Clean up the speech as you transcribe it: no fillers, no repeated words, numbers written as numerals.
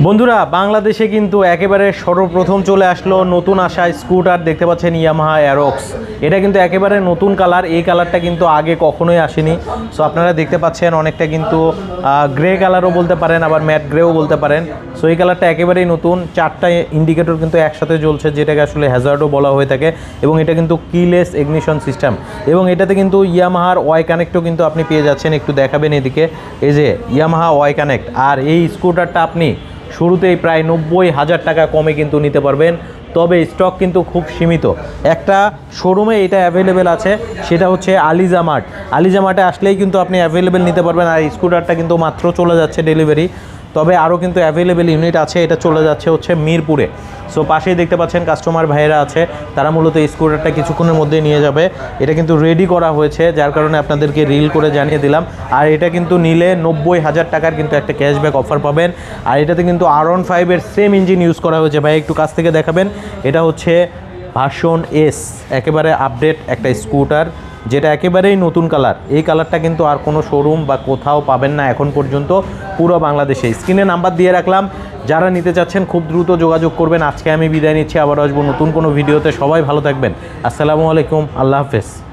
বন্ধুরা, বাংলাদেশে কিন্তু একেবারে সর্বপ্রথম চলে আসলো নতুন আসা স্কুটার, দেখতে পাচ্ছেন ইয়ামাহা অ্যারক্স। এটা কিন্তু একেবারে নতুন কালার, এই কালারটা কিন্তু আগে কখনোই আসেনি। সো আপনারা দেখতে পাচ্ছেন অনেকটা কিন্তু গ্রে কালারও বলতে পারেন, আবার ম্যাট গ্রেও বলতে পারেন। সো এই কালারটা একেবারেই নতুন, 4টা ইন্ডিকেটর কিন্তু একসাথে জ্বলছে, যেটাকে আসলে হ্যাজার্ডও বলা হয়ে থাকে। এবং এটা কিন্তু কিলেস ইগনিশন সিস্টেম, এবং এটাতে কিন্তু ইয়ামাহার ওয়াই কানেক্টও কিন্তু আপনি পেয়ে যাচ্ছেন। একটু দেখাবেন এদিকে, এই যে ইয়ামাহা ওয়াই কানেক্ট। আর এই স্কুটারটা আপনি শুরুতেই প্রায় 90,000 টাকা কমে কিন্তু নিতে পারবেন, তবে স্টক কিন্তু খুব সীমিত। একটা শোরুমে এটা অ্যাভেলেবেল আছে, সেটা হচ্ছে আলিজা মার্ট। আলিজা মার্টে আসলেই কিন্তু আপনি অ্যাভেলেবেল নিতে পারবেন। আর স্কুটারটা কিন্তু মাত্র চলে যাচ্ছে ডেলিভারি, তবে আরও কিন্তু অ্যাভেলেবেল ইউনিট আছে। এটা চলে যাচ্ছে হচ্ছে মিরপুরে। সো পাশেই দেখতে পাচ্ছেন কাস্টমার ভাইয়েরা আছে, তারা মূলত এই স্কুটারটা কিছুক্ষণের মধ্যে নিয়ে যাবে। এটা কিন্তু রেডি করা হয়েছে, যার কারণে আপনাদেরকে রিল করে জানিয়ে দিলাম। আর এটা কিন্তু নিলে 90,000 টাকার কিন্তু একটা ক্যাশব্যাক অফার পাবেন। আর এটাতে কিন্তু R15-এর সেম ইঞ্জিন ইউজ করা হয়েছে। ভাই একটু কাছ থেকে দেখাবেন, এটা হচ্ছে ভার্সন এস, একেবারে আপডেট একটা স্কুটার, যেটা একেবারেই নতুন কালার। এই কালারটা কিন্তু আর কোনো শোরুম বা কোথাও পাবেন না এখন পর্যন্ত পুরো বাংলাদেশে। স্ক্রিনে নাম্বার দিয়ে রাখলাম, যারা নিতে চাচ্ছেন খুব দ্রুত যোগাযোগ করবেন। আজকে আমি বিদায় নিচ্ছি, আবার আসবো নতুন কোনো ভিডিওতে। সবাই ভালো থাকবেন। আসসালামু আলাইকুম, আল্লাহ হাফেজ।